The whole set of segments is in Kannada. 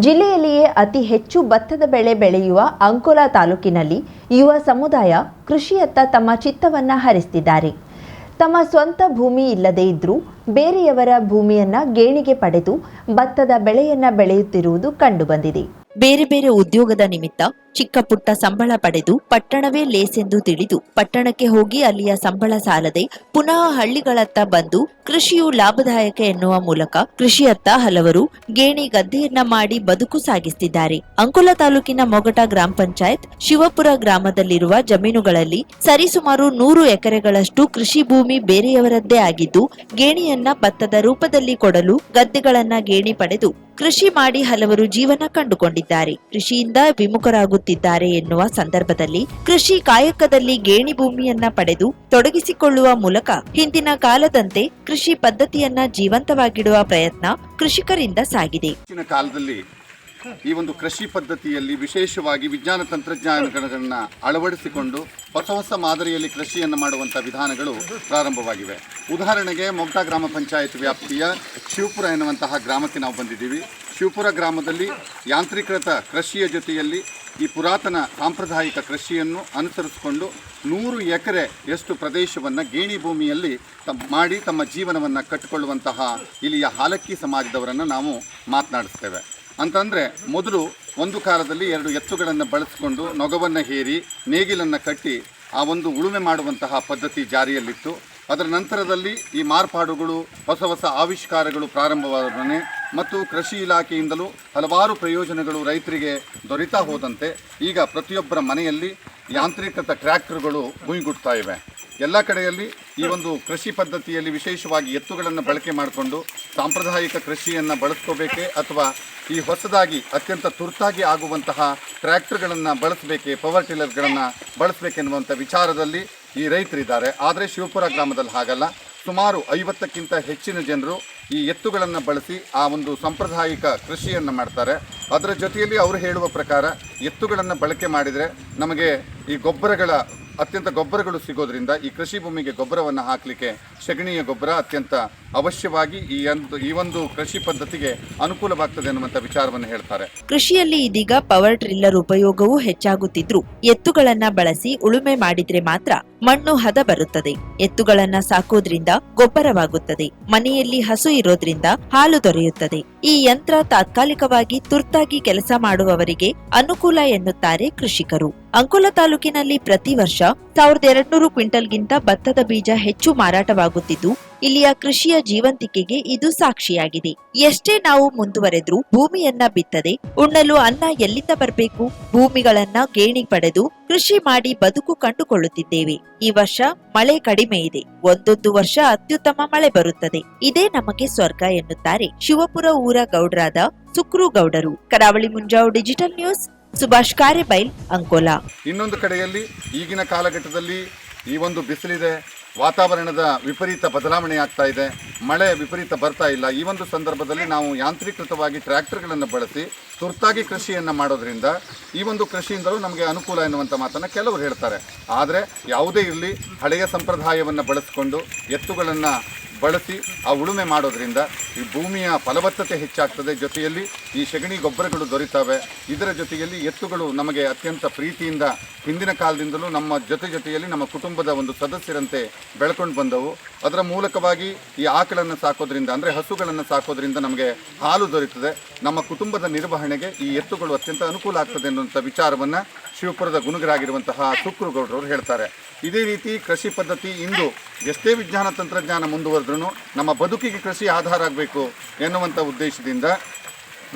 ಜಿಲ್ಲೆಯಲ್ಲಿಯೇ ಅತಿ ಹೆಚ್ಚು ಭತ್ತದ ಬೆಳೆ ಬೆಳೆಯುವ ಅಂಕೋಲಾ ತಾಲೂಕಿನಲ್ಲಿ ಯುವ ಸಮುದಾಯ ಕೃಷಿಯತ್ತ ತಮ್ಮ ಚಿತ್ತವನ್ನು ಹರಿಸುತ್ತಿದ್ದಾರೆ. ತಮ್ಮ ಸ್ವಂತ ಭೂಮಿ ಇಲ್ಲದೇ ಇದ್ದರೂ ಬೇರೆಯವರ ಭೂಮಿಯನ್ನ ಗೇಣಿಗೆ ಪಡೆದು ಭತ್ತದ ಬೆಳೆಯನ್ನ ಬೆಳೆಯುತ್ತಿರುವುದು ಕಂಡುಬಂದಿದೆ. ಬೇರೆ ಬೇರೆ ಉದ್ಯೋಗದ ನಿಮಿತ್ತ ಚಿಕ್ಕ ಪುಟ್ಟ ಸಂಬಳ ಪಡೆದು ಪಟ್ಟಣವೇ ಲೇಸೆಂದು ತಿಳಿದು ಪಟ್ಟಣಕ್ಕೆ ಹೋಗಿ ಅಲ್ಲಿಯ ಸಂಬಳ ಸಾಲದೆ ಪುನಃ ಹಳ್ಳಿಗಳತ್ತ ಬಂದು ಕೃಷಿಯು ಲಾಭದಾಯಕ ಎನ್ನುವ ಮೂಲಕ ಕೃಷಿಯತ್ತ ಹಲವರು ಗೇಣಿ ಗದ್ದೆಯನ್ನ ಮಾಡಿ ಬದುಕು ಸಾಗಿಸುತ್ತಿದ್ದಾರೆ. ಅಂಕೋಲಾ ತಾಲೂಕಿನ ಮೊಗಟ ಗ್ರಾಮ ಪಂಚಾಯತ್ ಶಿವಪುರ ಗ್ರಾಮದಲ್ಲಿರುವ ಜಮೀನುಗಳಲ್ಲಿ ಸರಿಸುಮಾರು 100 ಎಕರೆಗಳಷ್ಟು ಕೃಷಿ ಭೂಮಿ ಬೇರೆಯವರದ್ದೇ ಆಗಿದ್ದು ಗೇಣಿಯನ್ನ ಭತ್ತದ ರೂಪದಲ್ಲಿ ಕೊಡಲು ಗದ್ದೆಗಳನ್ನ ಗೇಣಿ ಪಡೆದು ಕೃಷಿ ಮಾಡಿ ಹಲವರು ಜೀವನ ಕಂಡುಕೊಂಡಿದ್ದಾರೆ. ಕೃಷಿಯಿಂದ ವಿಮುಖರಾಗುತ್ತಿದ್ದಾರೆ ಎನ್ನುವ ಸಂದರ್ಭದಲ್ಲಿ ಕೃಷಿ ಕಾಯಕದಲ್ಲಿ ಗೇಣಿ ಭೂಮಿಯನ್ನ ಪಡೆದು ತೊಡಗಿಸಿಕೊಳ್ಳುವ ಮೂಲಕ ಹಿಂದಿನ ಕಾಲದಂತೆ ಕೃಷಿ ಪದ್ಧತಿಯನ್ನ ಜೀವಂತವಾಗಿಡುವ ಪ್ರಯತ್ನ ಕೃಷಿಕರಿಂದ ಸಾಗಿದೆ. ಕಾಲದಲ್ಲಿ ಈ ಒಂದು ಕೃಷಿ ಪದ್ಧತಿಯಲ್ಲಿ ವಿಶೇಷವಾಗಿ ವಿಜ್ಞಾನ ತಂತ್ರಜ್ಞಾನಗಳನ್ನು ಅಳವಡಿಸಿಕೊಂಡು ಹೊಸ ಹೊಸ ಮಾದರಿಯಲ್ಲಿ ಕೃಷಿಯನ್ನು ಮಾಡುವಂಥ ವಿಧಾನಗಳು ಪ್ರಾರಂಭವಾಗಿವೆ. ಉದಾಹರಣೆಗೆ ಮೊಗಟ ಗ್ರಾಮ ಪಂಚಾಯತ್ ವ್ಯಾಪ್ತಿಯ ಶಿವಪುರ ಎನ್ನುವಂತಹ ಗ್ರಾಮಕ್ಕೆ ನಾವು ಬಂದಿದ್ದೀವಿ. ಶಿವಪುರ ಗ್ರಾಮದಲ್ಲಿ ಯಾಂತ್ರೀಕೃತ ಕೃಷಿಯ ಜೊತೆಯಲ್ಲಿ ಈ ಪುರಾತನ ಸಾಂಪ್ರದಾಯಿಕ ಕೃಷಿಯನ್ನು ಅನುಸರಿಸಿಕೊಂಡು 100 ಎಕರೆಯಷ್ಟು ಪ್ರದೇಶವನ್ನು ಗೇಣಿ ಭೂಮಿಯಲ್ಲಿ ಮಾಡಿ ತಮ್ಮ ಜೀವನವನ್ನು ಕಟ್ಟಿಕೊಳ್ಳುವಂತಹ ಇಲ್ಲಿಯ ಹಾಲಕ್ಕಿ ಸಮಾಜದವರನ್ನು ನಾವು ಮಾತನಾಡಿಸ್ತೇವೆ. ಅಂತಂದರೆ ಮೊದಲು ಒಂದು ಕಾಲದಲ್ಲಿ 2 ಎತ್ತುಗಳನ್ನು ಬಳಸಿಕೊಂಡು ನೊಗವನ್ನು ಹೇರಿ ನೇಗಿಲನ್ನು ಕಟ್ಟಿ ಆ ಒಂದು ಉಳುಮೆ ಮಾಡುವಂತಹ ಪದ್ಧತಿ ಜಾರಿಯಲ್ಲಿತ್ತು. ಅದರ ನಂತರದಲ್ಲಿ ಈ ಮಾರ್ಪಾಡುಗಳು ಹೊಸ ಹೊಸ ಆವಿಷ್ಕಾರಗಳು ಪ್ರಾರಂಭವಾದನೆ ಮತ್ತು ಕೃಷಿ ಇಲಾಖೆಯಿಂದಲೂ ಹಲವಾರು ಪ್ರಯೋಜನಗಳು ರೈತರಿಗೆ ದೊರೀತಾ ಹೋದಂತೆ ಈಗ ಪ್ರತಿಯೊಬ್ಬರ ಮನೆಯಲ್ಲಿ ಯಾಂತ್ರೀಕೃತ ಟ್ರ್ಯಾಕ್ಟರ್ಗಳು ಗುಂಗುಡ್ತಾ ಇವೆ. ಎಲ್ಲ ಕಡೆಯಲ್ಲಿ ಈ ಒಂದು ಕೃಷಿ ಪದ್ಧತಿಯಲ್ಲಿ ವಿಶೇಷವಾಗಿ ಎತ್ತುಗಳನ್ನು ಬಳಕೆ ಮಾಡಿಕೊಂಡು ಸಾಂಪ್ರದಾಯಿಕ ಕೃಷಿಯನ್ನು ಬಳಸ್ಕೋಬೇಕೆ ಅಥವಾ ಈ ಹೊಸದಾಗಿ ಅತ್ಯಂತ ತುರ್ತಾಗಿ ಆಗುವಂತಹ ಟ್ರ್ಯಾಕ್ಟರ್ಗಳನ್ನು ಬಳಸಬೇಕೆ, ಪವರ್ ಟಿಲ್ಲರ್ಗಳನ್ನು ಬಳಸಬೇಕೆನ್ನುವಂಥ ವಿಚಾರದಲ್ಲಿ ಈ ರೈತರಿದ್ದಾರೆ. ಆದರೆ ಶಿವಪುರ ಗ್ರಾಮದಲ್ಲಿ ಹಾಗಲ್ಲ. ಸುಮಾರು 50ಕ್ಕಿಂತ ಹೆಚ್ಚಿನ ಜನರು ಈ ಎತ್ತುಗಳನ್ನು ಬಳಸಿ ಆ ಒಂದು ಸಾಂಪ್ರದಾಯಿಕ ಕೃಷಿಯನ್ನು ಮಾಡ್ತಾರೆ. ಅದರ ಜೊತೆಯಲ್ಲಿ ಅವರು ಹೇಳುವ ಪ್ರಕಾರ ಎತ್ತುಗಳನ್ನು ಬಳಕೆ ಮಾಡಿದರೆ ನಮಗೆ ಈ ಅತ್ಯಂತ ಗೊಬ್ಬರಗಳು ಸಿಗೋದ್ರಿಂದ ಈ ಕೃಷಿ ಭೂಮಿಗೆ ಗೊಬ್ಬರವನ್ನು ಹಾಕಲಿಕ್ಕೆ ಸಗಣಿಯ ಗೊಬ್ಬರ ಅತ್ಯಂತ ಅವಶ್ಯವಾಗಿ ಈ ಒಂದು ಕೃಷಿ ಪದ್ಧತಿಗೆ ಅನುಕೂಲವಾಗ್ತದೆ ಅನ್ನುವಂಥ ವಿಚಾರವನ್ನು ಹೇಳ್ತಾರೆ. ಕೃಷಿಯಲ್ಲಿ ಇದೀಗ ಪವರ್ ಟ್ರಿಲ್ಲರ್ ಉಪಯೋಗವೂ ಹೆಚ್ಚಾಗುತ್ತಿದ್ರು ಎತ್ತುಗಳನ್ನ ಬಳಸಿ ಉಳುಮೆ ಮಾಡಿದ್ರೆ ಮಾತ್ರ ಮಣ್ಣು ಹದ ಬರುತ್ತದೆ. ಎತ್ತುಗಳನ್ನ ಸಾಕೋದ್ರಿಂದ ಗೊಬ್ಬರವಾಗುತ್ತದೆ. ಮನೆಯಲ್ಲಿ ಹಸು ಇರೋದ್ರಿಂದ ಹಾಲು ದೊರೆಯುತ್ತದೆ. ಈ ಯಂತ್ರ ತಾತ್ಕಾಲಿಕವಾಗಿ ತುರ್ತಾಗಿ ಕೆಲಸ ಮಾಡುವವರಿಗೆ ಅನುಕೂಲ ಎನ್ನುತ್ತಾರೆ ಕೃಷಿಕರು. ಅಂಕೋಲಾ ತಾಲೂಕಿನಲ್ಲಿ ಪ್ರತಿ ವರ್ಷ 1200 ಕ್ವಿಂಟಲ್ಗಿಂತ ಭತ್ತದ ಬೀಜ ಹೆಚ್ಚು ಮಾರಾಟವಾಗುತ್ತಿದ್ದು ಇಲ್ಲಿಯ ಕೃಷಿಯ ಜೀವಂತಿಕೆಗೆ ಇದು ಸಾಕ್ಷಿಯಾಗಿದೆ. ಎಷ್ಟೇ ನಾವು ಮುಂದುವರೆದ್ರೂ ಭೂಮಿಯನ್ನ ಬಿತ್ತದೆ ಉಣ್ಣಲು ಅನ್ನ ಎಲ್ಲಿಂದ ಬರಬೇಕು? ಭೂಮಿಗಳನ್ನ ಗೇಣಿ ಪಡೆದು ಕೃಷಿ ಮಾಡಿ ಬದುಕು ಕಂಡುಕೊಳ್ಳುತ್ತಿದ್ದೇವೆ. ಈ ವರ್ಷ ಮಳೆ ಕಡಿಮೆ ಇದೆ. ಒಂದೊಂದು ವರ್ಷ ಅತ್ಯುತ್ತಮ ಮಳೆ ಬರುತ್ತದೆ. ಇದೇ ನಮಗೆ ಸ್ವರ್ಗ ಎನ್ನುತ್ತಾರೆ ಶಿವಪುರ ಊರ ಗೌಡರಾದ ಸುಕ್ರು ಗೌಡರು. ಕರಾವಳಿ ಮುಂಜಾವು ಡಿಜಿಟಲ್ ನ್ಯೂಸ್, ಸುಭಾಷ್ ಕಾರೆಬೈಲ್, ಅಂಕೋಲಾ. ಇನ್ನೊಂದು ಕಡೆಯಲ್ಲಿ ಈಗಿನ ಕಾಲಘಟ್ಟದಲ್ಲಿ ಈ ಒಂದು ಬಿಸಿಲಿದೆ, ವಾತಾವರಣದ ವಿಪರೀತ ಬದಲಾವಣೆ ಆಗ್ತಾ ಇದೆ, ಮಳೆ ವಿಪರೀತ ಬರ್ತಾ ಇಲ್ಲ. ಈ ಒಂದು ಸಂದರ್ಭದಲ್ಲಿ ನಾವು ಯಾಂತ್ರೀಕೃತವಾಗಿ ಟ್ರ್ಯಾಕ್ಟರ್ಗಳನ್ನು ಬಳಸಿ ತುರ್ತಾಗಿ ಕೃಷಿಯನ್ನು ಮಾಡೋದ್ರಿಂದ ಈ ಒಂದು ಕೃಷಿಯಿಂದಲೂ ನಮಗೆ ಅನುಕೂಲ ಎನ್ನುವಂಥ ಮಾತನ್ನು ಕೆಲವರು ಹೇಳ್ತಾರೆ. ಆದರೆ ಯಾವುದೇ ಇರಲಿ, ಹಳೆಯ ಸಂಪ್ರದಾಯವನ್ನು ಬಳಸಿಕೊಂಡು ಎತ್ತುಗಳನ್ನು ಬಳಸಿ ಆ ಉಳುಮೆ ಮಾಡೋದ್ರಿಂದ ಈ ಭೂಮಿಯ ಫಲವತ್ತತೆ ಹೆಚ್ಚಾಗ್ತದೆ. ಜೊತೆಯಲ್ಲಿ ಈ ಸಗಣಿ ಗೊಬ್ಬರಗಳು ದೊರೀತವೆ. ಇದರ ಜೊತೆಯಲ್ಲಿ ಎತ್ತುಗಳು ನಮಗೆ ಅತ್ಯಂತ ಪ್ರೀತಿಯಿಂದ ಹಿಂದಿನ ಕಾಲದಿಂದಲೂ ನಮ್ಮ ಜೊತೆಯಲ್ಲಿ ನಮ್ಮ ಕುಟುಂಬದ ಒಂದು ಸದಸ್ಯರಂತೆ ಬೆಳ್ಕೊಂಡು ಬಂದವು. ಅದರ ಮೂಲಕವಾಗಿ ಈ ಆಕಳನ್ನು ಸಾಕೋದ್ರಿಂದ ಅಂದರೆ ಹಸುಗಳನ್ನು ಸಾಕೋದ್ರಿಂದ ನಮಗೆ ಹಾಲು ದೊರೀತದೆ. ನಮ್ಮ ಕುಟುಂಬದ ನಿರ್ವಹಣೆಗೆ ಈ ಎತ್ತುಗಳು ಅತ್ಯಂತ ಅನುಕೂಲ ಆಗ್ತದೆ ಅನ್ನುವಂಥ ವಿಚಾರವನ್ನು ಶಿವಪುರದ ಗುಣಗರಾಗಿರುವಂತಹ ಸುಕ್ರುಗೌಡರವರು ಹೇಳ್ತಾರೆ. ಇದೇ ರೀತಿ ಕೃಷಿ ಪದ್ಧತಿ ಇಂದು ಎಷ್ಟೇ ವಿಜ್ಞಾನ ತಂತ್ರಜ್ಞಾನ ಮುಂದುವರೆದ್ರೂ ನಮ್ಮ ಬದುಕಿಗೆ ಕೃಷಿ ಆಧಾರ ಆಗಬೇಕು ಎನ್ನುವಂಥ ಉದ್ದೇಶದಿಂದ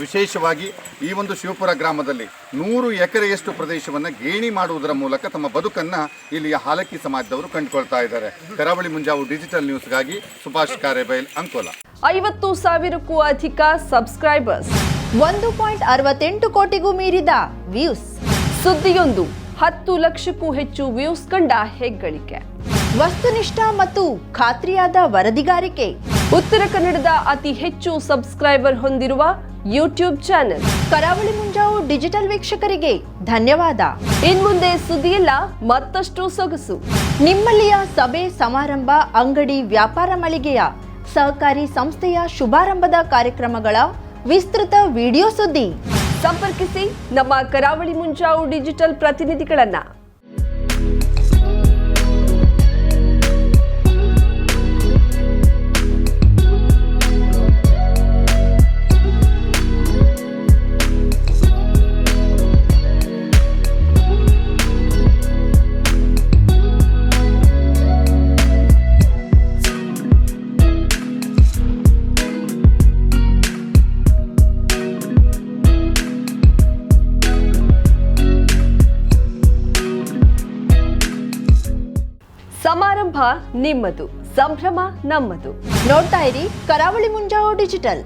ವಿಶೇಷವಾಗಿ ಈ ಒಂದು ಶಿವಪುರ ಗ್ರಾಮದಲ್ಲಿ 100 ಎಕರೆಯಷ್ಟು ಪ್ರದೇಶವನ್ನು ಗೇಣಿ ಮಾಡುವುದರ ಮೂಲಕ ತಮ್ಮ ಬದುಕನ್ನು ಇಲ್ಲಿಯ ಹಾಲಕ್ಕಿ ಸಮಾಜದವರು ಕಂಡುಕೊಳ್ತಾ ಇದ್ದಾರೆ. ಕರಾವಳಿ ಮುಂಜಾವು ಡಿಜಿಟಲ್ ನ್ಯೂಸ್ಗಾಗಿ ಸುಭಾಷ್ ಕಾರೆಬೈಲ್, ಅಂಕೋಲಾ. 50,000ಕ್ಕೂ ಅಧಿಕ ಸಬ್ಸ್ಕ್ರೈಬರ್ಸ್, 1.68 ಕೋಟಿಗೂ ಮೀರಿದ ವ್ಯೂಸ್. ಸುದ್ದಿಯೊಂದು 10 ಲಕ್ಷಕ್ಕೂ ಹೆಚ್ಚು ವ್ಯೂಸ್ ಕಂಡ ಹೆಗ್ಗಳಿಕೆ. ವಸ್ತುನಿಷ್ಠ ಮತ್ತು ಖಾತ್ರಿಯಾದ ವರದಿಗಾರಿಕೆ. ಉತ್ತರ ಕನ್ನಡದ ಅತಿ ಹೆಚ್ಚು ಸಬ್ಸ್ಕ್ರೈಬರ್ ಹೊಂದಿರುವ ಯೂಟ್ಯೂಬ್ ಚಾನೆಲ್ ಕರಾವಳಿ ಮುಂಜಾವು ಡಿಜಿಟಲ್ ವೀಕ್ಷಕರಿಗೆ ಧನ್ಯವಾದ. ಇನ್ಮುಂದೆ ಸುದ್ದಿಯಲ್ಲ ಮತ್ತಷ್ಟು ಸೊಗಸು. ನಿಮ್ಮಲ್ಲಿಯ ಸಭೆ ಸಮಾರಂಭ, ಅಂಗಡಿ ವ್ಯಾಪಾರ ಮಳಿಗೆಯ ಸಹಕಾರಿ ಸಂಸ್ಥೆಯ ಶುಭಾರಂಭದ ಕಾರ್ಯಕ್ರಮಗಳ ವಿಸ್ತೃತ ವಿಡಿಯೋ ಸುದ್ದಿ. ಸಂಪರ್ಕಿಸಿ ನಮ್ಮ ಕರಾವಳಿ ಮುಂಜಾವು ಡಿಜಿಟಲ್ ಪ್ರತಿನಿಧಿಗಳನ್ನ. ಸಮಾರಂಭ ನಿಮ್ಮದು, ಸಂಭ್ರಮ ನಮ್ಮದು. ನೋಡ್ತಾ ಇರಿ ಕರಾವಳಿ ಮುಂಜಾವು ಡಿಜಿಟಲ್.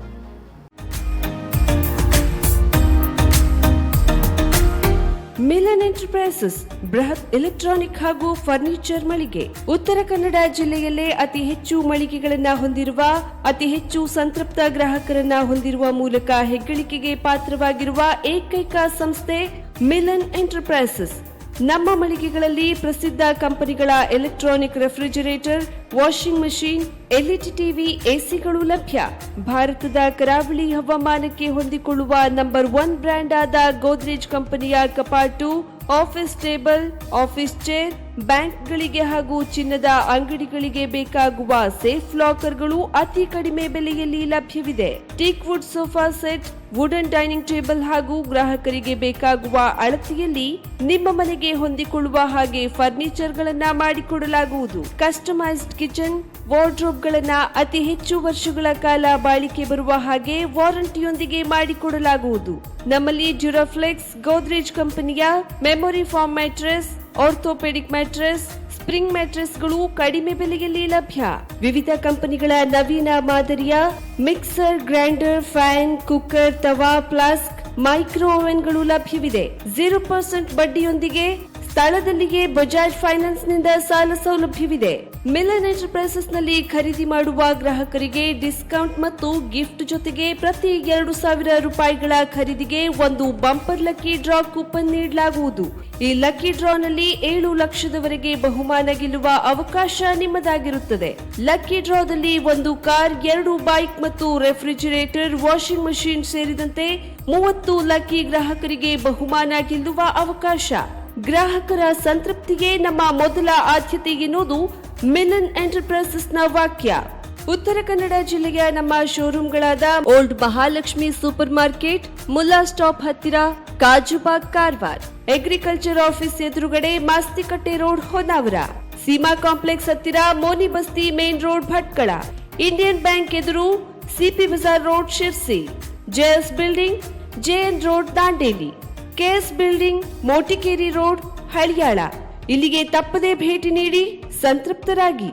ಮಿಲನ್ ಎಂಟರ್ಪ್ರೈಸಸ್ ಬೃಹತ್ ಎಲೆಕ್ಟ್ರಾನಿಕ್ ಹಾಗೂ ಫರ್ನಿಚರ್ ಮಳಿಗೆ. ಉತ್ತರ ಕನ್ನಡ ಜಿಲ್ಲೆಯಲ್ಲೇ ಅತಿ ಹೆಚ್ಚು ಮಳಿಗೆಗಳನ್ನ ಹೊಂದಿರುವ, ಅತಿ ಹೆಚ್ಚು ಸಂತೃಪ್ತ ಗ್ರಾಹಕರನ್ನ ಹೊಂದಿರುವ ಮೂಲಕ ಹೆಗ್ಗಳಿಕೆಗೆ ಪಾತ್ರವಾಗಿರುವ ಏಕೈಕ ಸಂಸ್ಥೆ ಮಿಲನ್ ಎಂಟರ್ಪ್ರೈಸಸ್. ನಮ್ಮ ಮಳಿಗೆಗಳಲ್ಲಿ ಪ್ರಸಿದ್ಧ ಕಂಪನಿಗಳ electronic refrigerator, washing machine, LED TV, ಎಸಿಗಳು ಲಭ್ಯ. ಭಾರತದ ಕರಾವಳಿ ಹವಾಮಾನಕ್ಕೆ ಹೊಂದಿಕೊಳ್ಳುವ ನಂಬರ್ 1 ಬ್ರ್ಯಾಂಡ್ ಆದ ಗೋದ್ರೇಜ್ ಕಂಪನಿಯ ಕಪಾಟು, ಆಫೀಸ್ ಟೇಬಲ್, ಆಫೀಸ್ ಚೇರ್, ಬ್ಯಾಂಕ್ಗಳಿಗೆ ಹಾಗೂ ಚಿನ್ನದ ಅಂಗಡಿಗಳಿಗೆ ಬೇಕಾಗುವ ಸೇಫ್ ಲಾಕರ್ಗಳು ಅತಿ ಕಡಿಮೆ ಬೆಲೆಯಲ್ಲಿ ಲಭ್ಯವಿದೆ. Teak wood sofa set, wooden dining table ಹಾಗೂ ಗ್ರಾಹಕರಿಗೆ ಬೇಕಾಗುವ ಅಳತೆಯಲ್ಲಿ ನಿಮ್ಮ ಮನೆಗೆ ಹೊಂದಿಕೊಳ್ಳುವ ಹಾಗೆ ಫರ್ನಿಚರ್ ಗಳನ್ನ ಮಾಡಿಕೊಡಲಾಗುವುದು. ಕಸ್ಟಮೈಸ್ಡ್ ಕಿಚನ್, ವಾರ್ಡ್ರೋಬ್ ಗಳನ್ನ ಅತಿ ಹೆಚ್ಚು ವರ್ಷಗಳ ಕಾಲ ಬಾಳಿಕೆ ಬರುವ ಹಾಗೆ ವಾರಂಟಿಯೊಂದಿಗೆ ಮಾಡಿಕೊಡಲಾಗುವುದು. ನಮ್ಮಲ್ಲಿ ಡ್ಯೂರಾಫ್ಲೆಕ್ಸ್, ಗೋದ್ರೇಜ್ ಕಂಪನಿಯ memory foam mattress, orthopaedic mattress, spring ಮ್ಯಾಟ್ರೆಸ್ಗಳು ಕಡಿಮೆ ಬೆಲೆಯಲ್ಲಿ ಲಭ್ಯ. ವಿವಿಧ ಕಂಪನಿಗಳ ನವೀನ ಮಾದರಿಯ ಮಿಕ್ಸರ್, ಗ್ರೈಂಡರ್, ಫ್ಯಾನ್, ಕುಕ್ಕರ್, ತವಾ, ಫ್ಲಾಸ್ಕ್, ಮೈಕ್ರೋ ಓವೆನ್ಗಳು ಲಭ್ಯವಿದೆ. 0% ಬಡ್ಡಿಯೊಂದಿಗೆ ಸ್ಥಳದಲ್ಲಿಯೇ ಬಜಾಜ್ ಫೈನಾನ್ಸ್ ನಿಂದ ಸಾಲ ಸೌಲಭ್ಯವಿದೆ. ಮಿಲನ್ ಎಂಟರ್ಪ್ರೈಸಸ್ ನಲ್ಲಿ ಖರೀದಿ ಮಾಡುವ ಗ್ರಾಹಕರಿಗೆ ಡಿಸ್ಕೌಂಟ್ ಮತ್ತು ಗಿಫ್ಟ್ ಜೊತೆಗೆ ಪ್ರತಿ 2,000 ರೂಪಾಯಿಗಳ ಖರೀದಿಗೆ ಒಂದು ಬಂಪರ್ ಲಕ್ಕಿ ಡ್ರಾ ಕೂಪನ್ ನೀಡಲಾಗುವುದು. ಈ ಲಕ್ಕಿ ಡ್ರಾ ನಲ್ಲಿ 7 ಲಕ್ಷದವರೆಗೆ ಬಹುಮಾನ ಗೆಲ್ಲುವ ಅವಕಾಶ ನಿಮ್ಮದಾಗಿರುತ್ತದೆ. ಲಕ್ಕಿ ಡ್ರಾದಲ್ಲಿ 1 ಕಾರ್, 2 ಬೈಕ್ ಮತ್ತು ರೆಫ್ರಿಜರೇಟರ್, ವಾಷಿಂಗ್ ಮಷೀನ್ ಸೇರಿದಂತೆ 30 ಲಕ್ಕಿ ಗ್ರಾಹಕರಿಗೆ ಬಹುಮಾನ ಗೆಲ್ಲುವ ಅವಕಾಶ. ಗ್ರಾಹಕರ ಸಂತೃಪ್ತಿಗೆ ನಮ್ಮ ಮೊದಲ ಆದ್ಯತೆ ಎನ್ನುವುದು ಮಿಲನ್ ಎಂಟರ್ಪ್ರೈಸಸ್ ನ ವಾಕ್ಯ. ಉತ್ತರ ಕನ್ನಡ ಜಿಲ್ಲೆಯ ನಮ್ಮ ಶೋರೂಮ್ಗಳಾದ old Mahalakshmi super market, Mulla stop ಹತ್ತಿರ, ಕಾಜುಬಾಗ್, ಕಾರವಾರ, ಅಗ್ರಿಕಲ್ಚರ್ ಆಫೀಸ್ ಎದುರುಗಡೆ, ಮಾಸ್ತಿಕಟ್ಟೆ ರೋಡ್, ಹೊನ್ನಾವರ, ಸೀಮಾ ಕಾಂಪ್ಲೆಕ್ಸ್ ಹತ್ತಿರ, Moni Basti main road, Bhatkal, Indian bank ಎದುರು, CP Bazar road, Sirsi, JS building, JN road, Dandeli, KS building, Motikeri road, Haliyal. ಇಲ್ಲಿಗೆ ತಪ್ಪದೇ ಭೇಟಿ ನೀಡಿ ಸಂತೃಪ್ತರಾಗಿ.